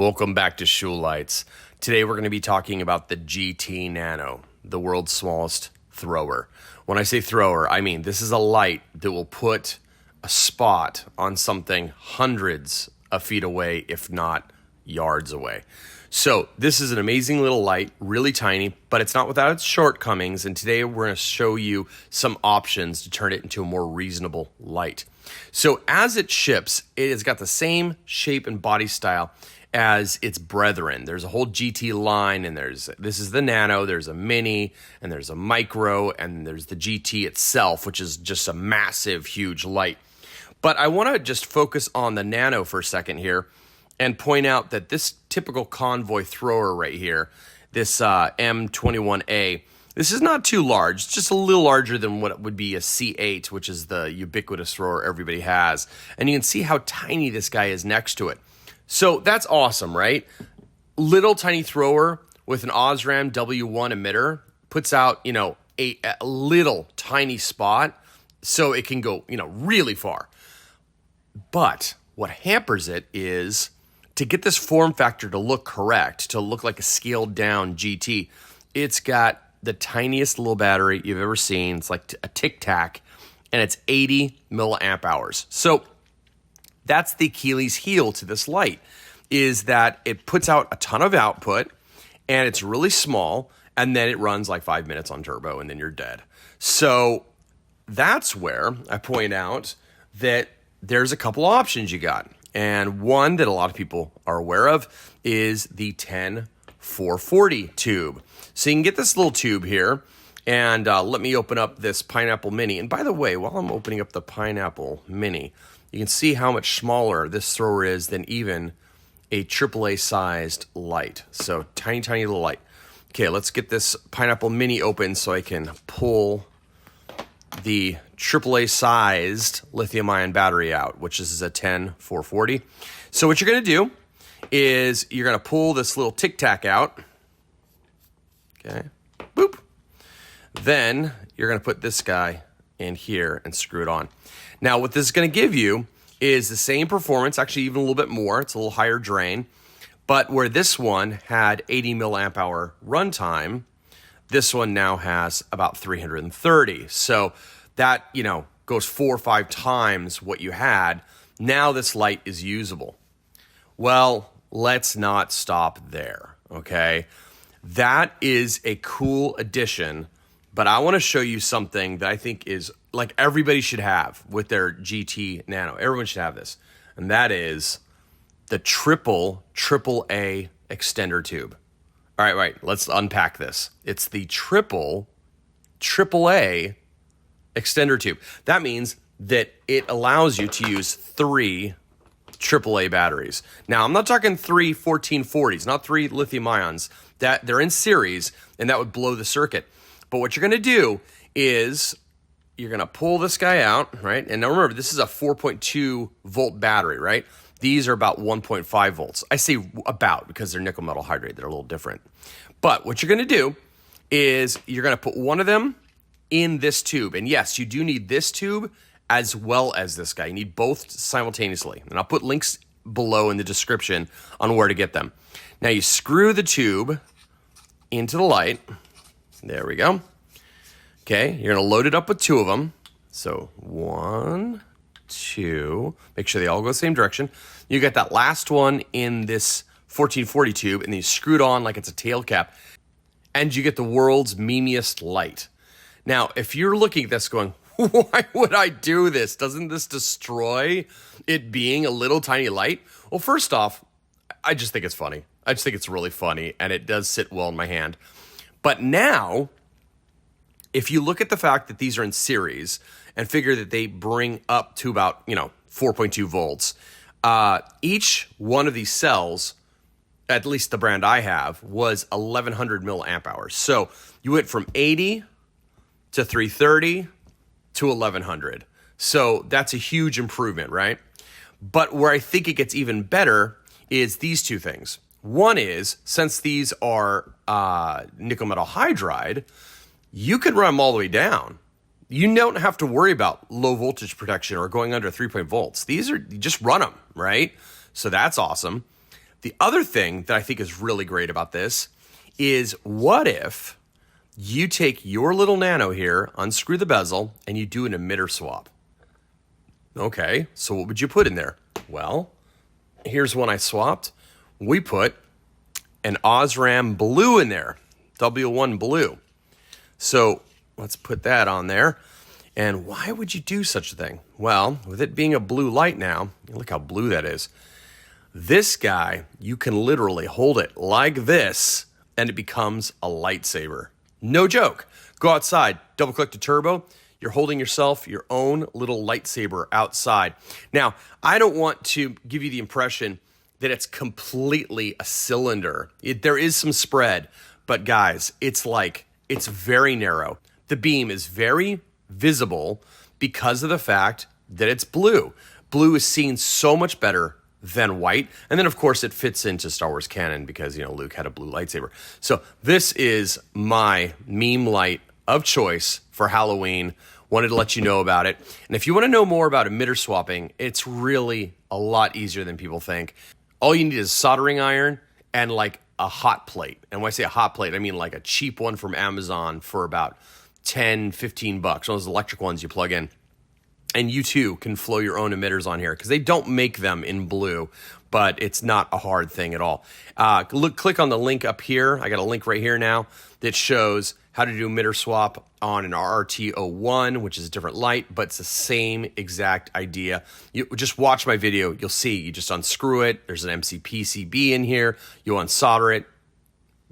Welcome back to Shul Lights. Today we're going to be talking about the GT Nano, the world's smallest thrower. When I say thrower, I mean this is a light that will put a spot on something hundreds of feet away, if not yards away. So this is an amazing little light, really tiny, but it's not without its shortcomings. And today we're going to show you some options to turn it into a more reasonable light. So as it ships, it has got the same shape and body style as its brethren. There's a whole GT line, and this is the Nano, there's a Mini, and there's a Micro, and there's the GT itself, which is just a massive, huge light. But I want to just focus on the Nano for a second here and point out that this typical convoy thrower right here, this M21A, this is not too large. It's just a little larger than what would be a C8, which is the ubiquitous thrower everybody has. And you can see how tiny this guy is next to it. So that's awesome, right? Little tiny thrower with an Osram W1 emitter puts out, a little tiny spot so it can go, really far. But what hampers it is to get this form factor to look correct, to look like a scaled down GT, it's got the tiniest little battery you've ever seen. It's like a Tic Tac, and it's 80 milliamp hours. So that's the Achilles heel to this light, is that it puts out a ton of output and it's really small, and then it runs like 5 minutes on turbo and then you're dead. So that's where I point out that there's a couple options you got. And one that a lot of people are aware of is the 10440 tube. So you can get this little tube here, and let me open up this Pineapple Mini. And by the way, while I'm opening up the Pineapple Mini, you can see how much smaller this thrower is than even a AAA sized light. So tiny, tiny little light. Okay, let's get this Pineapple Mini open so I can pull the AAA sized lithium ion battery out, which is a 10440. So what you're going to do is you're going to pull this little Tic Tac out. Okay, boop. Then you're going to put this guy in here and screw it on. Now, what this is going to give you is the same performance, actually even a little bit more. It's a little higher drain. But where this one had 80 milliamp hour runtime, this one now has about 330. So that, goes 4 or 5 times what you had. Now this light is usable. Well, let's not stop there, okay? That is a cool addition, but I want to show you something that I think is like everybody should have with their GT Nano. Everyone should have this, and that is the AAA extender tube. All right, let's unpack this. It's the AAA extender tube. That means that it allows you to use 3 AAA batteries. Now, I'm not talking 3 1440s, not 3 lithium ions. That they're in series, and that would blow the circuit. But what you're going to do is you're going to pull this guy out, right? And now remember, this is a 4.2 volt battery, right? These are about 1.5 volts. I say about because they're nickel metal hydride. They're a little different. But what you're going to do is you're going to put one of them in this tube. And yes, you do need this tube as well as this guy. You need both simultaneously. And I'll put links below in the description on where to get them. Now you screw the tube into the light. There we go. Okay, you're going to load it up with 2 of them. So 1, 2. Make sure they all go the same direction. You get that last one in this 1440 tube, and then you screw it on like it's a tail cap, and you get the world's memeiest light. Now, if you're looking at this going, why would I do this? Doesn't this destroy it being a little tiny light? Well, first off, I just think it's funny. I just think it's really funny, and it does sit well in my hand. But now, if you look at the fact that these are in series and figure that they bring up to about, 4.2 volts, each one of these cells, at least the brand I have, was 1100 milliamp hours. So you went from 80 to 330 to 1100. So that's a huge improvement, right? But where I think it gets even better is these 2 things. One is, since these are nickel metal hydride, you can run them all the way down. You don't have to worry about low voltage protection or going under 3 volts. These are, you just run them, right? So that's awesome. The other thing that I think is really great about this is, what if you take your little Nano here, unscrew the bezel, and you do an emitter swap? Okay, so what would you put in there? Well, here's one I swapped. We put an Osram blue in there, W1 blue. So let's put that on there. And why would you do such a thing? Well, with it being a blue light now, look how blue that is. This guy, you can literally hold it like this, and it becomes a lightsaber. No joke. Go outside, double click to turbo. You're holding yourself your own little lightsaber outside. Now, I don't want to give you the impression that it's completely a cylinder. There is some spread, but guys, it's very narrow. The beam is very visible because of the fact that it's blue. Blue is seen so much better than white. And then, of course, it fits into Star Wars canon because, Luke had a blue lightsaber. So this is my meme light of choice for Halloween. Wanted to let you know about it. And if you want to know more about emitter swapping, it's really a lot easier than people think. All you need is a soldering iron and like a hot plate. And when I say a hot plate, I mean like a cheap one from Amazon for about 10, 15 bucks. One of those electric ones you plug in. And you too can flow your own emitters on here because they don't make them in blue, but it's not a hard thing at all. Click on the link up here. I got a link right here now that shows how to do emitter swap on an RRT01, which is a different light, but it's the same exact idea. You just watch my video. You'll see. You just unscrew it. There's an MCPCB in here. You unsolder it.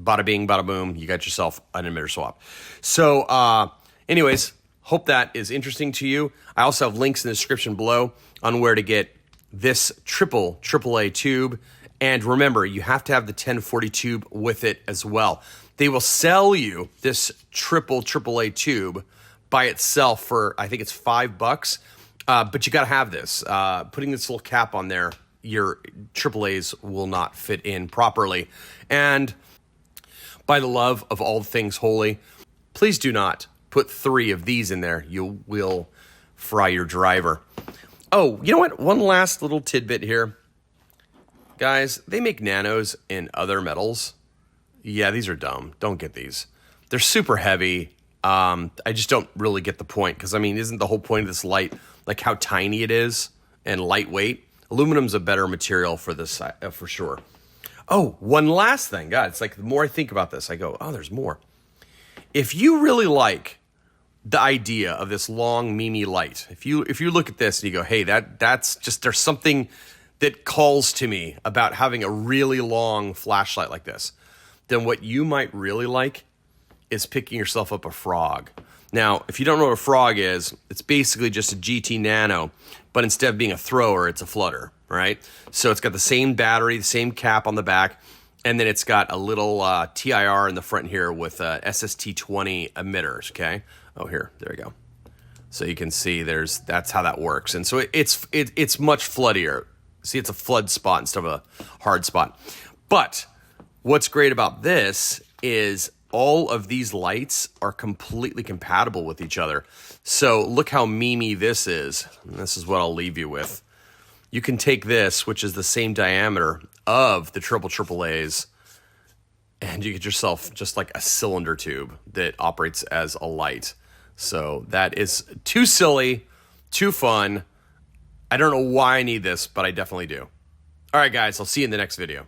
Bada bing, bada boom. You got yourself an emitter swap. So anyways, hope that is interesting to you. I also have links in the description below on where to get this AAA tube. And remember, you have to have the 1040 tube with it as well. They will sell you this AAA tube by itself for, I think it's $5, but you got to have this. Putting this little cap on there, your AAAs will not fit in properly. And by the love of all things holy, please do not put 3 of these in there. You will fry your driver. Oh, you know what? One last little tidbit here. Guys, they make nanos in other metals. Yeah, these are dumb. Don't get these. They're super heavy. I just don't really get the point because, isn't the whole point of this light like how tiny it is and lightweight? Aluminum's a better material for this, for sure. Oh, one last thing. God, it's like the more I think about this, I go, oh, there's more. If you really like the idea of this long Mimi light, if you look at this and you go, hey, that's just, there's something that calls to me about having a really long flashlight like this, then what you might really like is picking yourself up a frog. Now, if you don't know what a frog is, it's basically just a GT Nano, but instead of being a thrower, it's a flutter, right? So it's got the same battery, the same cap on the back, and then it's got a little TIR in the front here with SST20 emitters, okay? Oh, there we go. So you can see that's how that works. And so it's much floodier. See, it's a flood spot instead of a hard spot. But what's great about this is all of these lights are completely compatible with each other. So look how memey this is. And this is what I'll leave you with. You can take this, which is the same diameter of the AAAs, and you get yourself just like a cylinder tube that operates as a light. So that is too silly, too fun. I don't know why I need this, but I definitely do. All right, guys, I'll see you in the next video.